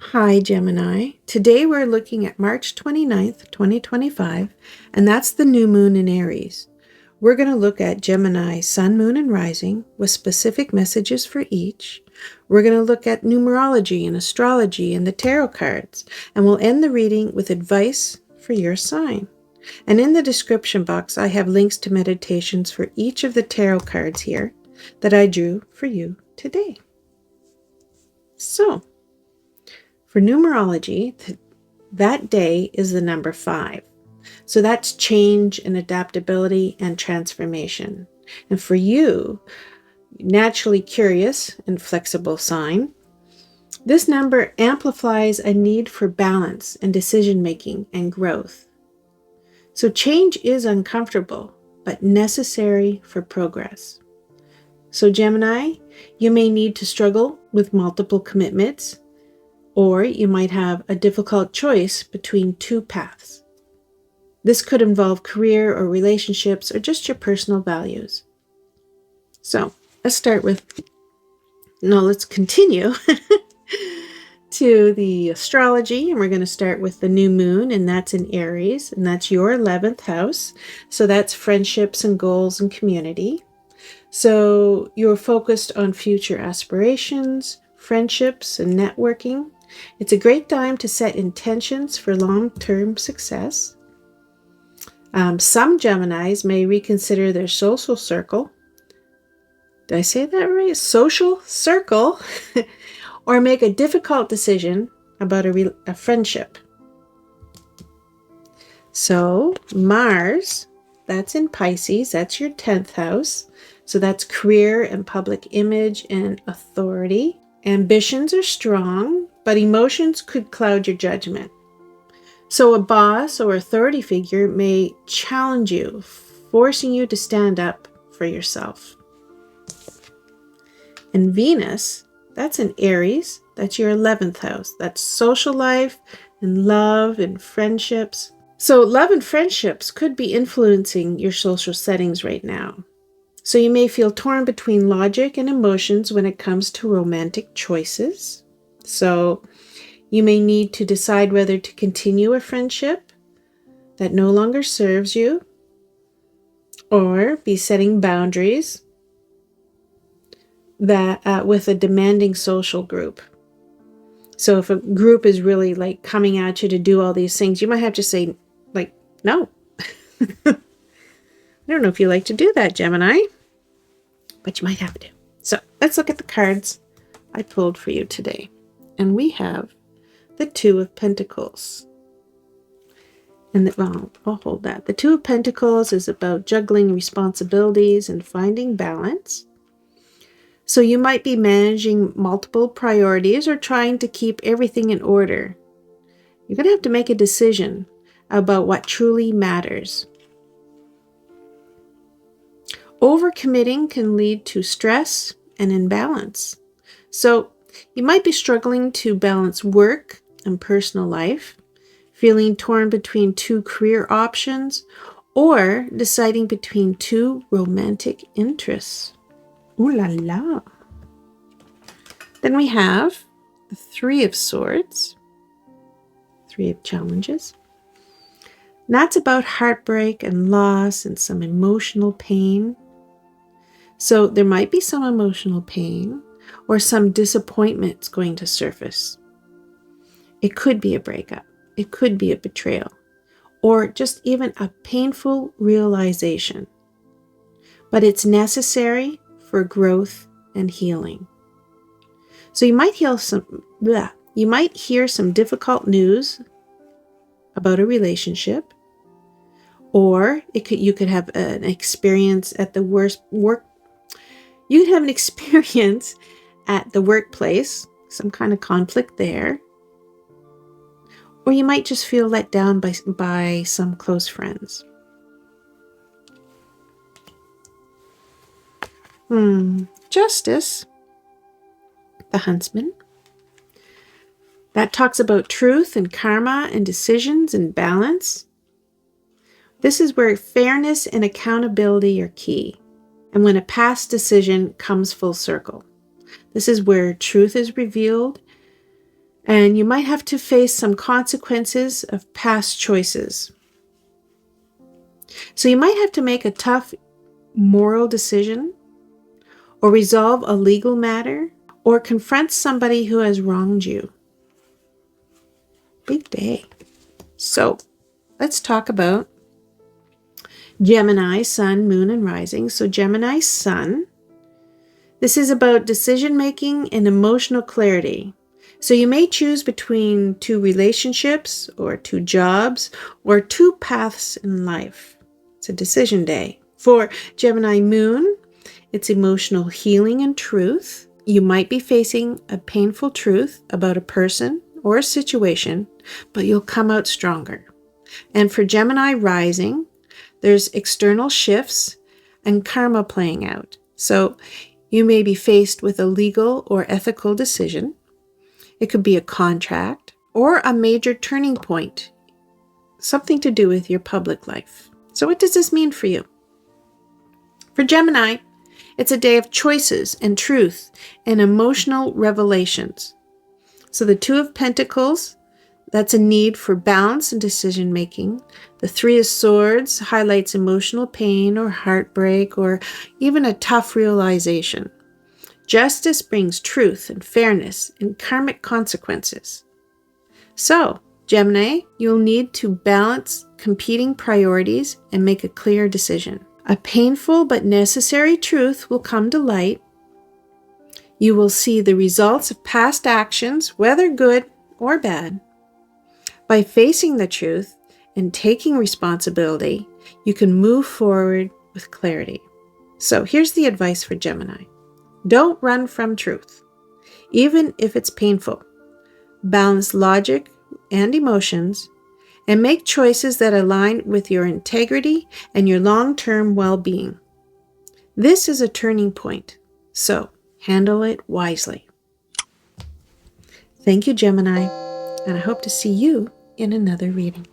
Hi, Gemini. Today we're looking at March 29th, 2025, and that's the new moon in Aries. We're going to look at Gemini Sun, Moon, and Rising with specific messages for each. We're going to look at numerology and astrology and the tarot cards, and we'll end the reading with advice for your sign. And in the description box, I have links to meditations for each of the tarot cards here that I drew for you today. So, for numerology, that day is the number 5. So that's change and adaptability and transformation. And for you, naturally curious and flexible sign, this number amplifies a need for balance and decision making and growth. So change is uncomfortable, but necessary for progress. So Gemini, you may need to struggle with multiple commitments, or you might have a difficult choice between two paths. This could involve career or relationships or just your personal values. So let's continue to the astrology, and we're going to start with the new moon, and that's in Aries, and that's your 11th house. So that's friendships and goals and community. So you're focused on future aspirations, friendships, and networking. It's a great time to set intentions for long-term success. Some Geminis may reconsider their social circle. Did I say that right? Social circle. Or make a difficult decision about a friendship. So Mars, that's in Pisces. That's your 10th house. So that's career and public image and authority. Ambitions are strong, but emotions could cloud your judgment. So a boss or authority figure may challenge you, forcing you to stand up for yourself. And Venus, that's in Aries. That's your 11th house. That's social life and love and friendships. So love and friendships could be influencing your social settings right now. So you may feel torn between logic and emotions when it comes to romantic choices. So you may need to decide whether to continue a friendship that no longer serves you, or be setting boundaries that with a demanding social group. So if a group is really like coming at you to do all these things, you might have to say, like, no. I don't know if you like to do that, Gemini, but you might have to. So let's look at the cards I pulled for you today. And we have the Two of Pentacles. And I'll hold that. The Two of Pentacles is about juggling responsibilities and finding balance. So you might be managing multiple priorities or trying to keep everything in order. You're going to have to make a decision about what truly matters. Overcommitting can lead to stress and imbalance. So you might be struggling to balance work and personal life, feeling torn between two career options, or deciding between two romantic interests. Ooh la la. Then we have the Three of Swords, Three of Challenges. And that's about heartbreak and loss and some emotional pain. So there might be some emotional pain or some disappointments going to surface. It could be a breakup. It could be a betrayal, or just even a painful realization. But it's necessary for growth and healing. So you might hear some difficult news about a relationship, or you could have an experience at the You could have an experience at the workplace, some kind of conflict there. Or you might just feel let down by some close friends. Justice, the Huntsman. That talks about truth and karma and decisions and balance. This is where fairness and accountability are key. And when a past decision comes full circle. This is where truth is revealed And you might have to face some consequences of past choices. So you might have to make a tough moral decision, or resolve a legal matter, or confront somebody who has wronged you. Big day. So let's talk about Gemini, Sun, Moon, and Rising. So Gemini Sun, this is about decision making and emotional clarity. So you may choose between two relationships or two jobs or two paths in life. It's a decision day. For Gemini Moon, it's emotional healing and truth. You might be facing a painful truth about a person or a situation, but you'll come out stronger. And for Gemini Rising, there's external shifts and karma playing out. So you may be faced with a legal or ethical decision. It could be a contract or a major turning point, something to do with your public life. So what does this mean for you? For Gemini, it's a day of choices and truth and emotional revelations. So the Two of Pentacles, that's a need for balance and decision making. The Three of Swords highlights emotional pain or heartbreak or even a tough realization. Justice brings truth and fairness and karmic consequences. So, Gemini, you'll need to balance competing priorities and make a clear decision. A painful but necessary truth will come to light. You will see the results of past actions, whether good or bad. By facing the truth and taking responsibility, you can move forward with clarity. So here's the advice for Gemini. Don't run from truth, even if it's painful. Balance logic and emotions and make choices that align with your integrity and your long-term well-being. This is a turning point, so handle it wisely. Thank you, Gemini, and I hope to see you in another reading.